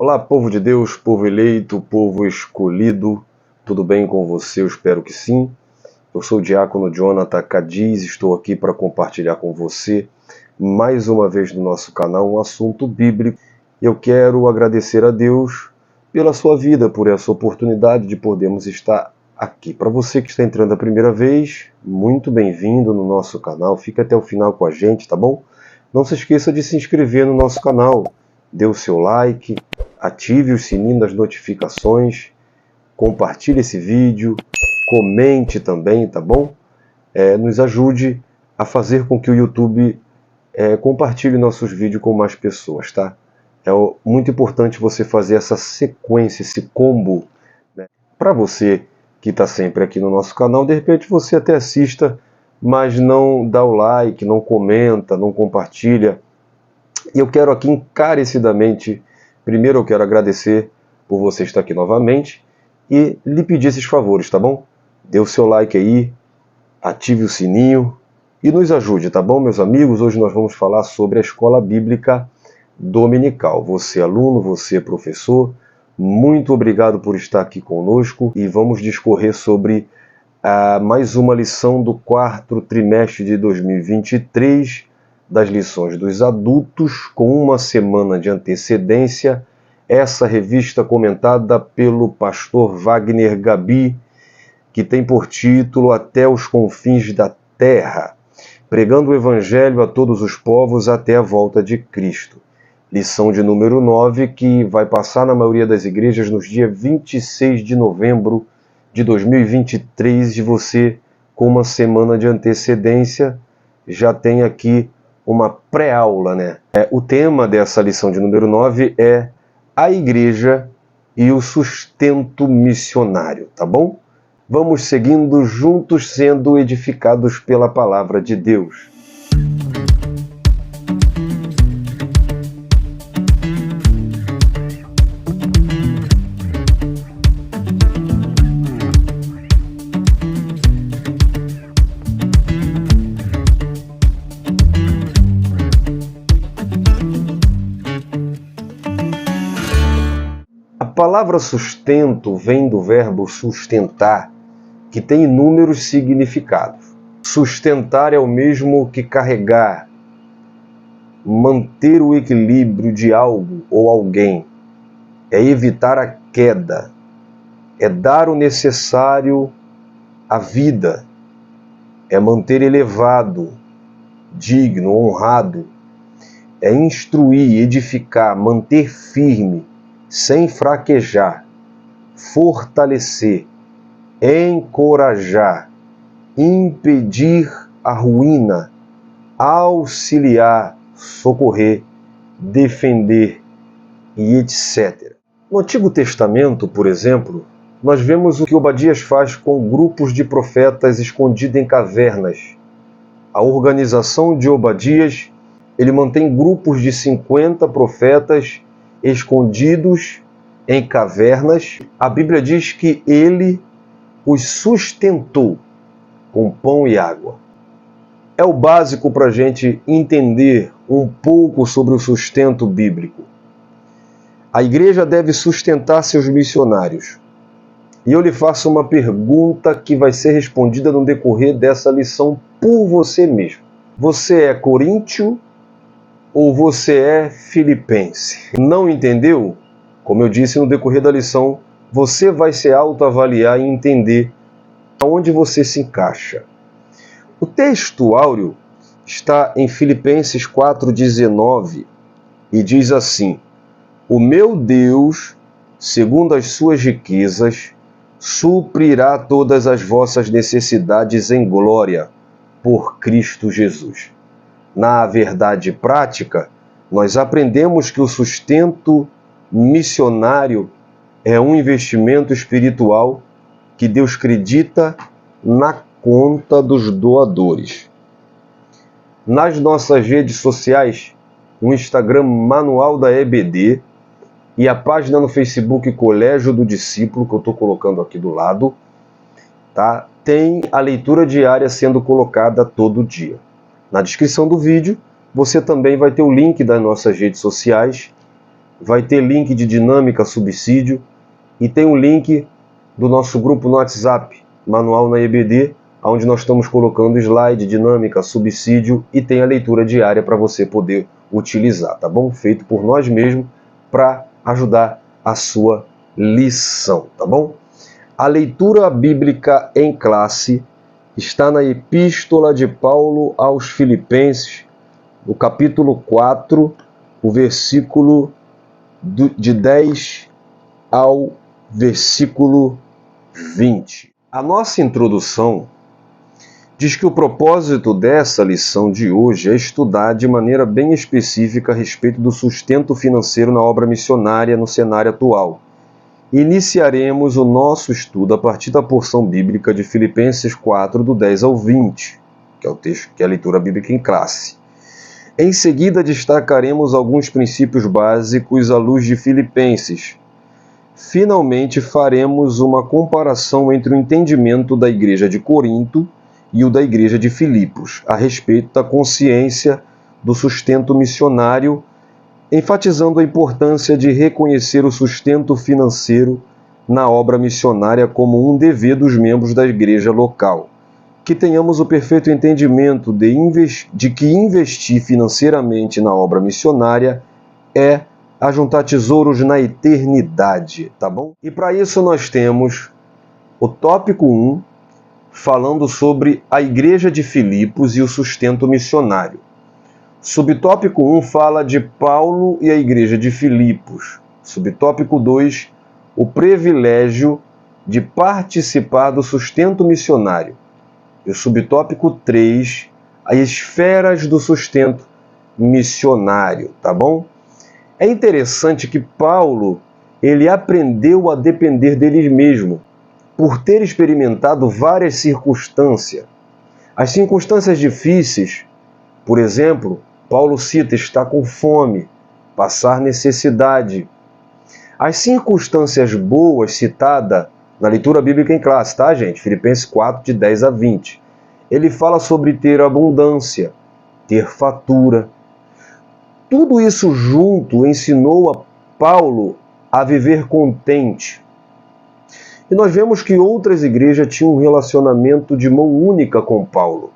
Olá, povo de Deus, povo eleito, povo escolhido, tudo bem com você? Eu espero que sim. Eu sou o diácono Jonathan Cadiz, estou aqui para compartilhar com você, mais uma vez no nosso canal, um assunto bíblico. Eu quero agradecer a Deus pela sua vida, por essa oportunidade de podermos estar aqui. Para você que está entrando a primeira vez, muito bem-vindo no nosso canal, fica até o final com a gente, tá bom? Não se esqueça de se inscrever no nosso canal, dê o seu like, ative o sininho das notificações, compartilhe esse vídeo, comente também, tá bom? Nos ajude a fazer com que o YouTube compartilhe nossos vídeos com mais pessoas, tá? É muito importante você fazer essa sequência, esse combo, né? Para você que está sempre aqui no nosso canal, de repente você até assista, mas não dá o like, não comenta, não compartilha. E eu quero aqui encarecidamente, primeiro eu quero agradecer por você estar aqui novamente e lhe pedir esses favores, tá bom? Dê o seu like aí, ative o sininho e nos ajude, tá bom, meus amigos? Hoje nós vamos falar sobre a Escola Bíblica Dominical. Você aluno, você professor, muito obrigado por estar aqui conosco e vamos discorrer sobre mais uma lição do quarto trimestre de 2023, das lições dos adultos, com uma semana de antecedência. Essa revista comentada pelo pastor Wagner Gabi, que tem por título Até os Confins da Terra, pregando o Evangelho a todos os povos até a volta de Cristo. Lição de número 9, que vai passar na maioria das igrejas nos dias 26 de novembro de 2023, e você, com uma semana de antecedência, já tem aqui uma pré-aula, né? O tema dessa lição de número 9 é a igreja e o sustento missionário, tá bom? Vamos seguindo juntos, sendo edificados pela palavra de Deus. A palavra sustento vem do verbo sustentar, que tem inúmeros significados. Sustentar é o mesmo que carregar, manter o equilíbrio de algo ou alguém, é evitar a queda, é dar o necessário à vida, é manter elevado, digno, honrado, é instruir, edificar, manter firme, sem fraquejar, fortalecer, encorajar, impedir a ruína, auxiliar, socorrer, defender e etc. No Antigo Testamento, por exemplo, nós vemos o que Obadias faz com grupos de profetas escondidos em cavernas. A organização de Obadias, ele mantém grupos de 50 profetas escondidos em cavernas. A Bíblia diz que ele os sustentou com pão e água. É o básico para a gente entender um pouco sobre o sustento bíblico. A igreja deve sustentar seus missionários. E eu lhe faço uma pergunta que vai ser respondida no decorrer dessa lição por você mesmo. Você é coríntio ou você é filipense? Não entendeu? Como eu disse no decorrer da lição, você vai se autoavaliar e entender aonde você se encaixa. O texto áureo está em Filipenses 4,19 e diz assim: O meu Deus, segundo as suas riquezas, suprirá todas as vossas necessidades em glória por Cristo Jesus. Na verdade prática, nós aprendemos que o sustento missionário é um investimento espiritual que Deus acredita na conta dos doadores. Nas nossas redes sociais, o Instagram Manual da EBD e a página no Facebook Colégio do Discípulo, que eu estou colocando aqui do lado, tá? Tem a leitura diária sendo colocada todo dia. Na descrição do vídeo, você também vai ter o link das nossas redes sociais vai ter link de Dinâmica Subsídio e tem um link do nosso grupo no WhatsApp, Manual na EBD, onde nós estamos colocando slide, dinâmica, subsídio e tem a leitura diária para você poder utilizar, tá bom? Feito por nós mesmos para ajudar a sua lição, tá bom? A leitura bíblica em classe está na Epístola de Paulo aos Filipenses, no capítulo 4, o versículo de 10 ao versículo 20. A nossa introdução diz que o propósito dessa lição de hoje é estudar de maneira bem específica a respeito do sustento financeiro na obra missionária no cenário atual. Iniciaremos o nosso estudo a partir da porção bíblica de Filipenses 4, do 10 ao 20, que é o texto, que é a leitura bíblica em classe. Em seguida, destacaremos alguns princípios básicos à luz de Filipenses. Finalmente, faremos uma comparação entre o entendimento da igreja de Corinto e o da igreja de Filipos, a respeito da consciência do sustento missionário, enfatizando a importância de reconhecer o sustento financeiro na obra missionária como um dever dos membros da igreja local. Que tenhamos o perfeito entendimento de que investir financeiramente na obra missionária é ajuntar tesouros na eternidade, tá bom? E para isso nós temos o tópico 1, falando sobre a igreja de Filipos e o sustento missionário. Subtópico 1 fala de Paulo e a igreja de Filipos. Subtópico 2, o privilégio de participar do sustento missionário. E o subtópico 3, as esferas do sustento missionário, tá bom? É interessante que Paulo, ele aprendeu a depender dele mesmo, por ter experimentado várias circunstâncias. As circunstâncias difíceis, por exemplo, Paulo cita estar com fome, passar necessidade. As circunstâncias boas citadas na leitura bíblica em classe, tá, gente? Filipenses 4, de 10 a 20. Ele fala sobre ter abundância, ter fartura. Tudo isso junto ensinou a Paulo a viver contente. E nós vemos que outras igrejas tinham um relacionamento de mão única com Paulo.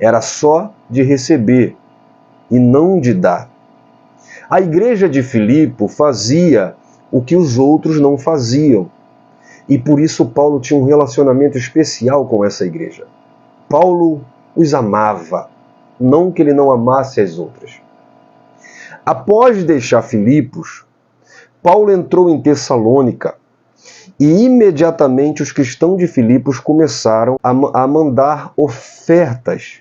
Era só de receber e não de dar. A igreja de Filipe fazia o que os outros não faziam. E por isso Paulo tinha um relacionamento especial com essa igreja. Paulo os amava, não que ele não amasse as outras. Após deixar Filipos, Paulo entrou em Tessalônica e imediatamente os cristãos de Filipos começaram a mandar ofertas,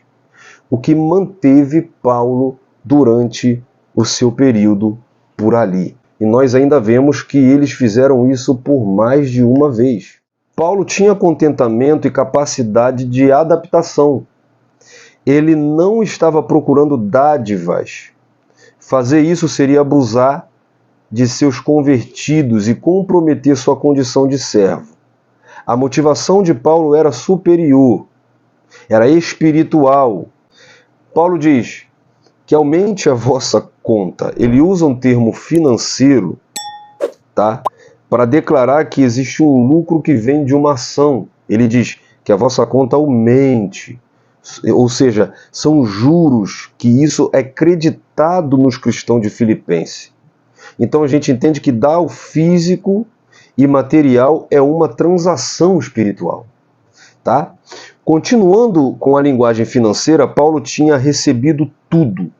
o que manteve Paulo durante o seu período por ali. E nós ainda vemos que eles fizeram isso por mais de uma vez. Paulo tinha contentamento e capacidade de adaptação. Ele não estava procurando dádivas. Fazer isso seria abusar de seus convertidos e comprometer sua condição de servo. A motivação de Paulo era superior, era espiritual. Paulo diz que aumente a vossa conta. Ele usa um termo financeiro, tá? Para declarar que existe um lucro que vem de uma ação. Ele diz que a vossa conta aumente. Ou seja, são juros, que isso é creditado nos cristãos de Filipenses. Então a gente entende que dar o físico e material é uma transação espiritual, tá? Continuando com a linguagem financeira, Paulo tinha recebido tudo.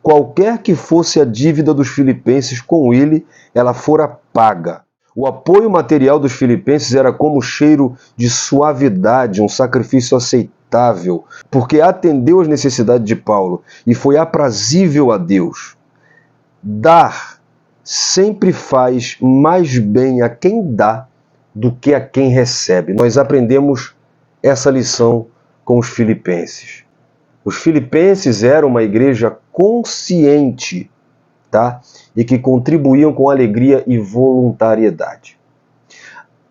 Qualquer que fosse a dívida dos filipenses com ele, ela fora paga. O apoio material dos filipenses era como cheiro de suavidade, um sacrifício aceitável, porque atendeu às necessidades de Paulo e foi aprazível a Deus. Dar sempre faz mais bem a quem dá do que a quem recebe. Nós aprendemos essa lição com os filipenses. Os filipenses eram uma igreja consciente, tá? E que contribuíam com alegria e voluntariedade.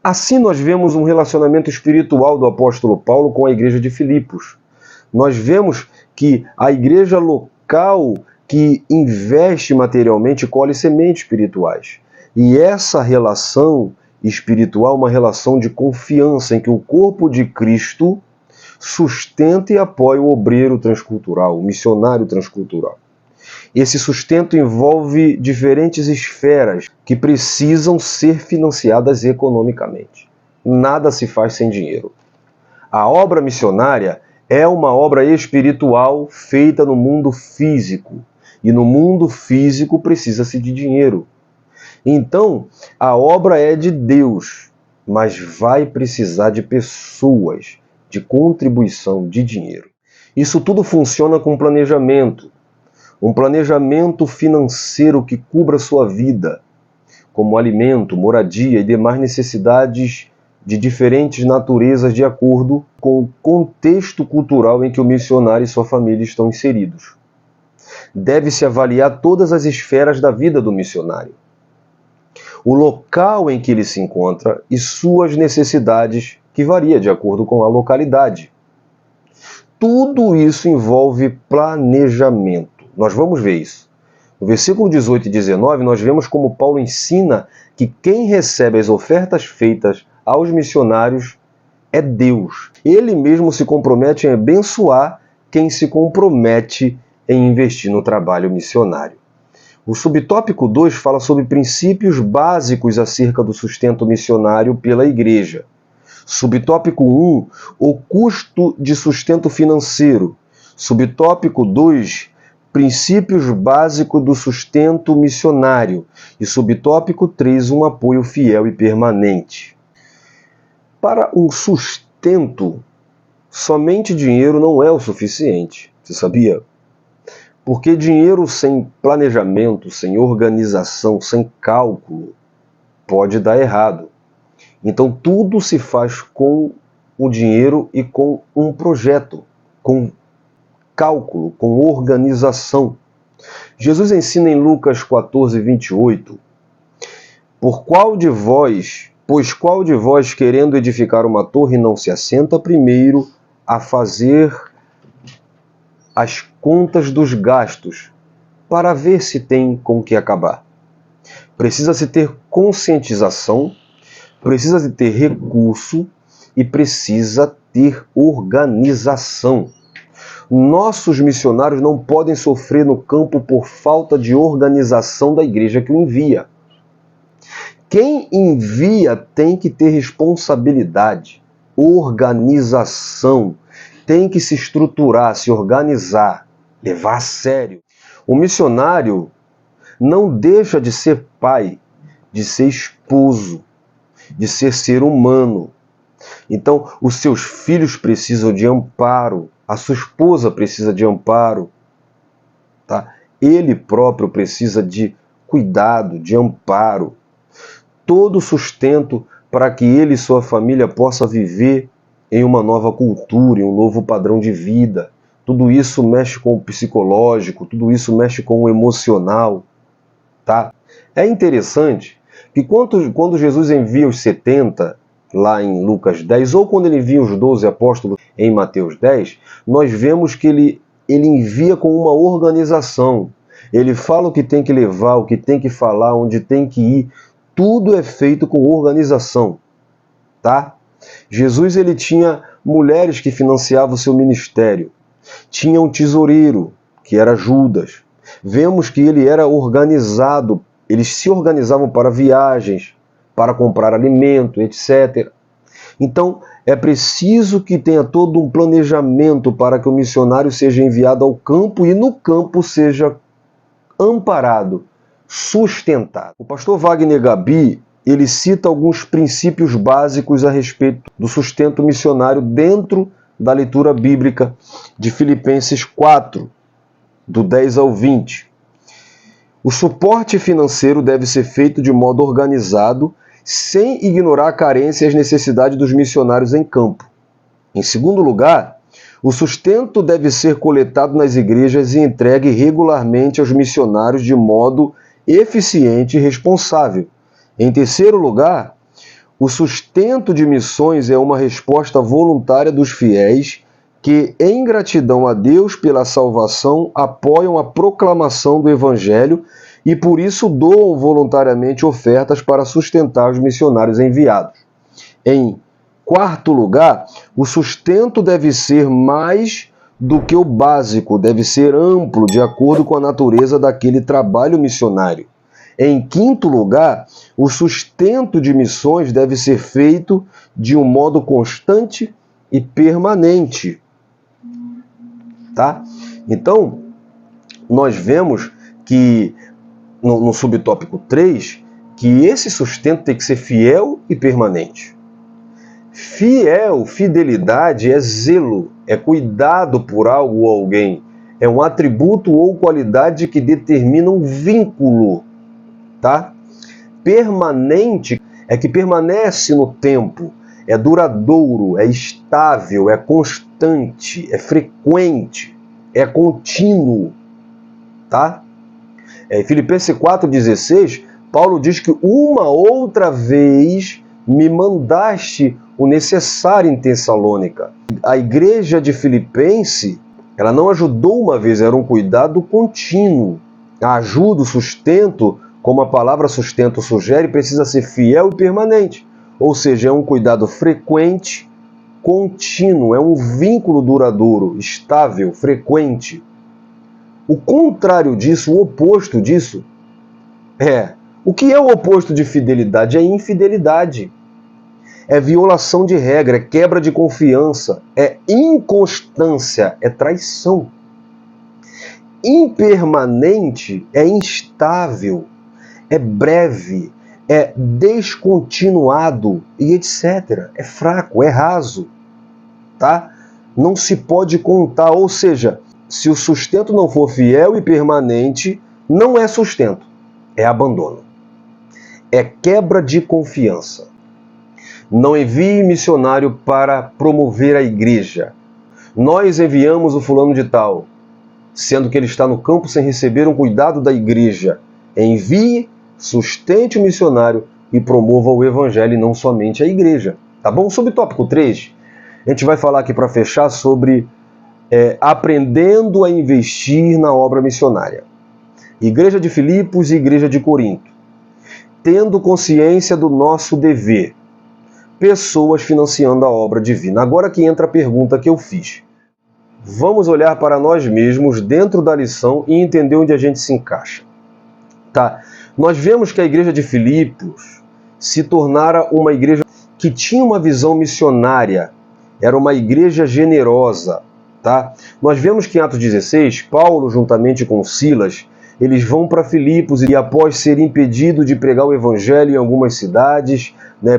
Assim nós vemos um relacionamento espiritual do apóstolo Paulo com a igreja de Filipos. Nós vemos que a igreja local que investe materialmente colhe sementes espirituais. E essa relação espiritual é uma relação de confiança em que o corpo de Cristo sustenta e apoia o obreiro transcultural, o missionário transcultural. Esse sustento envolve diferentes esferas que precisam ser financiadas economicamente. Nada se faz sem dinheiro. A obra missionária é uma obra espiritual feita no mundo físico. E no mundo físico precisa-se de dinheiro. Então, a obra é de Deus, mas vai precisar de pessoas, de contribuição, de dinheiro. Isso tudo funciona com planejamento. Um planejamento financeiro que cubra sua vida, como alimento, moradia e demais necessidades de diferentes naturezas de acordo com o contexto cultural em que o missionário e sua família estão inseridos. Deve-se avaliar todas as esferas da vida do missionário, o local em que ele se encontra e suas necessidades, que varia de acordo com a localidade. Tudo isso envolve planejamento. Nós vamos ver isso. No versículo 18 e 19, nós vemos como Paulo ensina que quem recebe as ofertas feitas aos missionários é Deus. Ele mesmo se compromete em abençoar quem se compromete em investir no trabalho missionário. O subtópico 2 fala sobre princípios básicos acerca do sustento missionário pela igreja. Subtópico 1, o custo de sustento financeiro. Subtópico 2, princípios básicos do sustento missionário. E subtópico 3, um apoio fiel e permanente. Para um sustento, somente dinheiro não é o suficiente. Você sabia? Porque dinheiro sem planejamento, sem organização, sem cálculo, pode dar errado. Então tudo se faz com o dinheiro e com um projeto, com cálculo, com organização. Jesus ensina em Lucas 14, 28, pois qual de vós, querendo edificar uma torre, não se assenta primeiro a fazer as contas dos gastos, para ver se tem com que acabar? Precisa-se ter conscientização, precisa-se ter recurso e precisa ter organização. Nossos missionários não podem sofrer no campo por falta de organização da igreja que o envia. Quem envia tem que ter responsabilidade, organização, tem que se estruturar, se organizar, levar a sério. O missionário não deixa de ser pai, de ser esposo, de ser humano. Então, os seus filhos precisam de amparo, a sua esposa precisa de amparo, tá? Ele próprio precisa de cuidado, de amparo. Todo sustento para que ele e sua família possam viver em uma nova cultura, em um novo padrão de vida. Tudo isso mexe com o psicológico, tudo isso mexe com o emocional, tá? É interessante que quando Jesus envia os 70, lá em Lucas 10, ou quando ele envia os 12 apóstolos em Mateus 10, nós vemos que ele envia com uma organização. Ele fala o que tem que levar, o que tem que falar, onde tem que ir. Tudo é feito com organização, tá? Jesus ele tinha mulheres que financiavam o seu ministério. Tinha um tesoureiro, que era Judas. Vemos que ele era organizado. Eles se organizavam para viagens, para comprar alimento, etc. Então, é preciso que tenha todo um planejamento para que o missionário seja enviado ao campo e no campo seja amparado, sustentado. O pastor Wagner Gabi, ele cita alguns princípios básicos a respeito do sustento missionário dentro da leitura bíblica de Filipenses 4, do 10 ao 20. O suporte financeiro deve ser feito de modo organizado, sem ignorar a carência e as necessidades dos missionários em campo. Em segundo lugar, o sustento deve ser coletado nas igrejas e entregue regularmente aos missionários de modo eficiente e responsável. Em terceiro lugar, o sustento de missões é uma resposta voluntária dos fiéis que, em gratidão a Deus pela salvação, apoiam a proclamação do Evangelho e por isso doam voluntariamente ofertas para sustentar os missionários enviados. Em quarto lugar, o sustento deve ser mais do que o básico, deve ser amplo, de acordo com a natureza daquele trabalho missionário. Em quinto lugar, o sustento de missões deve ser feito de um modo constante e permanente. Tá? Então, nós vemos que no subtópico 3, que esse sustento tem que ser fiel e permanente. Fidelidade é zelo, é cuidado por algo ou alguém, é um atributo ou qualidade que determina um vínculo, tá? Permanente é que permanece no tempo, é duradouro, é estável, é constante, é frequente, é contínuo, tá? Em Filipenses 4,16, Paulo diz que uma outra vez me mandaste o necessário em Tessalônica. A igreja de Filipenses, ela não ajudou uma vez, era um cuidado contínuo. A ajuda, o sustento, como a palavra sustento sugere, precisa ser fiel e permanente. Ou seja, é um cuidado frequente, contínuo, é um vínculo duradouro, estável, frequente. O contrário disso, o oposto disso, o que é o oposto de fidelidade? É infidelidade. É violação de regra, é quebra de confiança, é inconstância, é traição. Impermanente é instável, é breve, é descontinuado e etc. É fraco, é raso, tá? Não se pode contar, ou seja, se o sustento não for fiel e permanente, não é sustento, é abandono. É quebra de confiança. Não envie missionário para promover a igreja. Nós enviamos o fulano de tal, sendo que ele está no campo sem receber um cuidado da igreja. Envie, sustente o missionário e promova o evangelho e não somente a igreja. Tá bom? Subtópico 3, a gente vai falar aqui para fechar sobre aprendendo a investir na obra missionária. Igreja de Filipos e Igreja de Corinto. Tendo consciência do nosso dever. Pessoas financiando a obra divina. Agora que entra a pergunta que eu fiz. Vamos olhar para nós mesmos dentro da lição e entender onde a gente se encaixa. Tá? Nós vemos que a igreja de Filipos se tornara uma igreja que tinha uma visão missionária. Era uma igreja generosa. Tá? Nós vemos que em Atos 16, Paulo, juntamente com Silas, eles vão para Filipos e após ser impedido de pregar o evangelho em algumas cidades,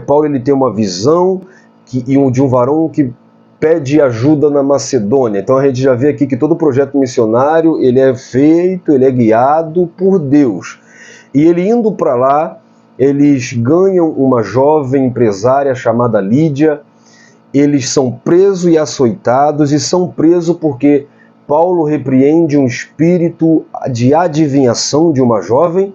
Paulo ele tem uma visão de um varão que pede ajuda na Macedônia. Então a gente já vê aqui que todo projeto missionário ele é feito, ele é guiado por Deus. E ele indo para lá, eles ganham uma jovem empresária chamada Lídia, eles são presos e açoitados, e são presos porque Paulo repreende um espírito de adivinhação de uma jovem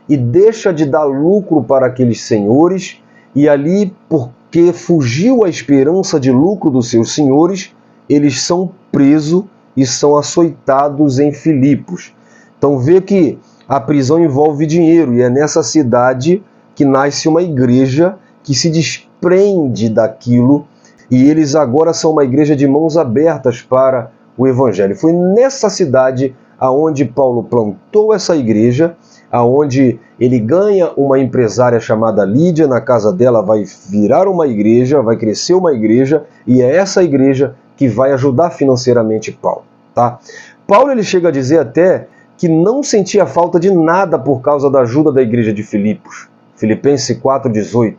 e deixa de dar lucro para aqueles senhores, e ali, porque fugiu a esperança de lucro dos seus senhores, eles são presos e são açoitados em Filipos. Então vê que a prisão envolve dinheiro, e é nessa cidade que nasce uma igreja que se desprende daquilo, e eles agora são uma igreja de mãos abertas para o evangelho. Foi nessa cidade aonde Paulo plantou essa igreja, aonde ele ganha uma empresária chamada Lídia, na casa dela vai virar uma igreja, vai crescer uma igreja, e é essa igreja que vai ajudar financeiramente Paulo. Tá? Paulo ele chega a dizer até que não sentia falta de nada por causa da ajuda da igreja de Filipos. Filipenses 4,18.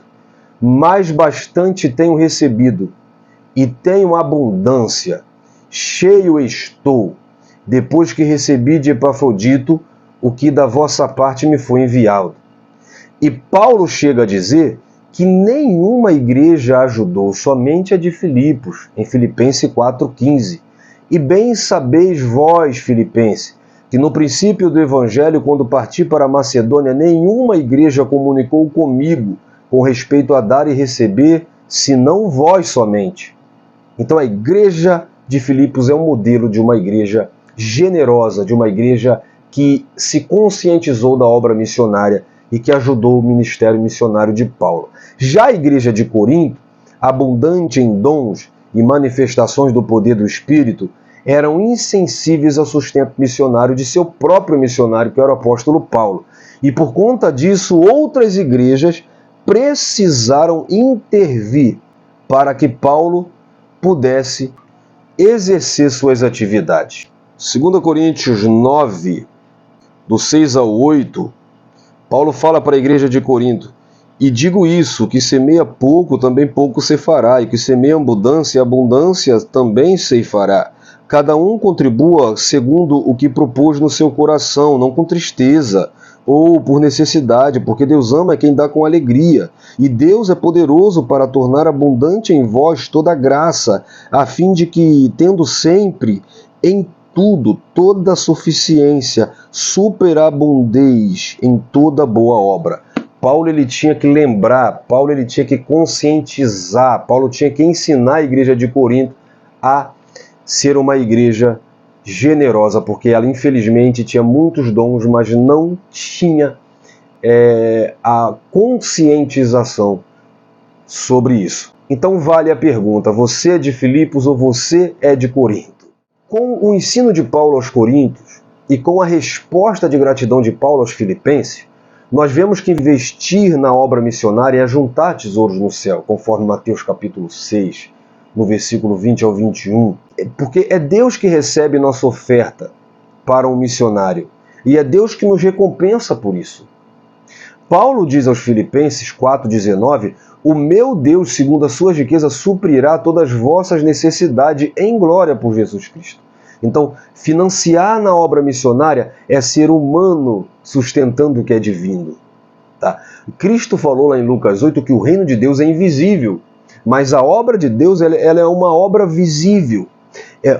Mas bastante tenho recebido, e tenho abundância, cheio estou, depois que recebi de Epafrodito o que da vossa parte me foi enviado. E Paulo chega a dizer que nenhuma igreja ajudou, somente a de Filipos, em Filipenses 4,15. E bem sabeis vós, Filipenses, que no princípio do Evangelho, quando parti para a Macedônia, nenhuma igreja comunicou comigo com respeito a dar e receber, senão vós somente. Então a igreja de Filipos é um modelo de uma igreja generosa, de uma igreja que se conscientizou da obra missionária e que ajudou o ministério missionário de Paulo. Já a igreja de Corinto, abundante em dons e manifestações do poder do Espírito, eram insensíveis ao sustento missionário de seu próprio missionário, que era o apóstolo Paulo. E por conta disso, outras igrejas precisaram intervir para que Paulo pudesse exercer suas atividades. 2 Coríntios 9, do 6 ao 8, Paulo fala para a igreja de Corinto: e digo isso, que semeia pouco, também pouco ceifará, e que semeia abundância, abundância também ceifará. Cada um contribua segundo o que propôs no seu coração, não com tristeza ou por necessidade, porque Deus ama quem dá com alegria. E Deus é poderoso para tornar abundante em vós toda graça, a fim de que, tendo sempre em tudo, toda suficiência, superabundeis em toda boa obra. Paulo ele tinha que lembrar, Paulo ele tinha que conscientizar, Paulo tinha que ensinar a igreja de Corinto a ser uma igreja generosa, porque ela infelizmente tinha muitos dons, mas não tinha a conscientização sobre isso. Então vale a pergunta: você é de Filipos ou você é de Corinto? Com o ensino de Paulo aos Coríntios e com a resposta de gratidão de Paulo aos Filipenses, nós vemos que investir na obra missionária é juntar tesouros no céu, conforme Mateus capítulo 6, no versículo 20 ao 21, porque é Deus que recebe nossa oferta para um missionário, e é Deus que nos recompensa por isso. Paulo diz aos Filipenses 4,19, o meu Deus, segundo a sua riqueza, suprirá todas as vossas necessidades em glória por Jesus Cristo. Então, financiar na obra missionária é ser humano sustentando o que é divino. Tá? Cristo falou lá em Lucas 8 que o reino de Deus é invisível, mas a obra de Deus ela é uma obra visível.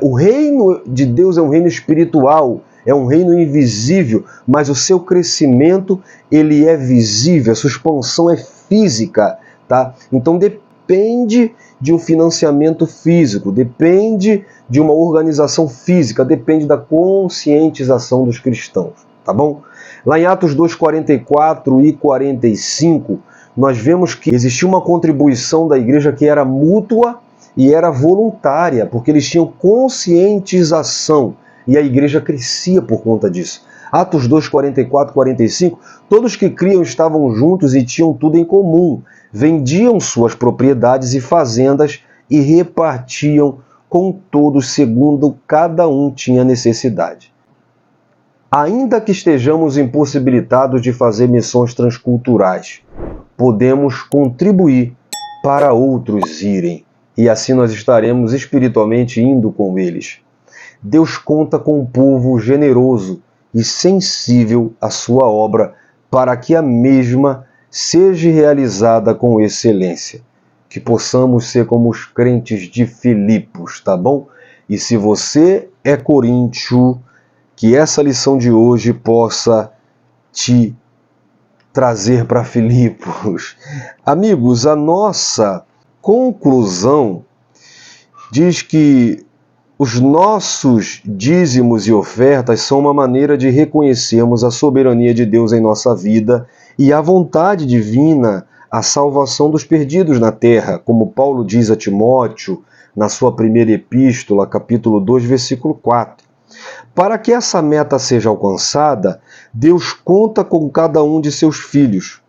O reino de Deus é um reino espiritual, é um reino invisível, mas o seu crescimento ele é visível, a sua expansão é física. Tá? Então depende de um financiamento físico, depende de uma organização física, depende da conscientização dos cristãos. Tá bom? Lá em Atos 2, 44 e 45, nós vemos que existia uma contribuição da igreja que era mútua e era voluntária, porque eles tinham conscientização e a igreja crescia por conta disso. Atos 2, 44 e 45, todos que criam estavam juntos e tinham tudo em comum, vendiam suas propriedades e fazendas e repartiam com todos segundo cada um tinha necessidade. Ainda que estejamos impossibilitados de fazer missões transculturais, podemos contribuir para outros irem, e assim nós estaremos espiritualmente indo com eles. Deus conta com um povo generoso e sensível à sua obra, para que a mesma seja realizada com excelência. Que possamos ser como os crentes de Filipos, tá bom? E se você é coríntio, que essa lição de hoje possa te trazer para Filipos. Amigos, a nossa conclusão diz que os nossos dízimos e ofertas são uma maneira de reconhecermos a soberania de Deus em nossa vida e a vontade divina, a salvação dos perdidos na terra, como Paulo diz a Timóteo na sua primeira epístola, capítulo 2, versículo 4. Para que essa meta seja alcançada, Deus conta com cada um de seus filhos,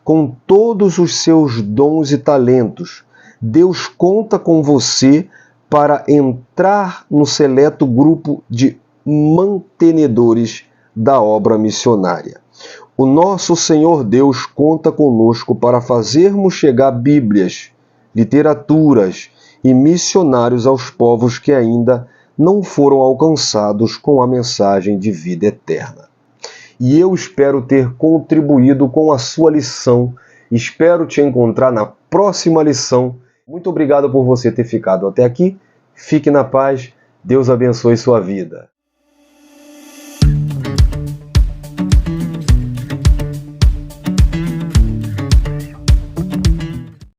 com todos os seus dons e talentos. Deus conta com você para entrar no seleto grupo de mantenedores da obra missionária. O nosso Senhor Deus conta conosco para fazermos chegar Bíblias, literaturas e missionários aos povos que ainda não foram alcançados com a mensagem de vida eterna. E eu espero ter contribuído com a sua lição. Espero te encontrar na próxima lição. Muito obrigado por você ter ficado até aqui. Fique na paz. Deus abençoe sua vida.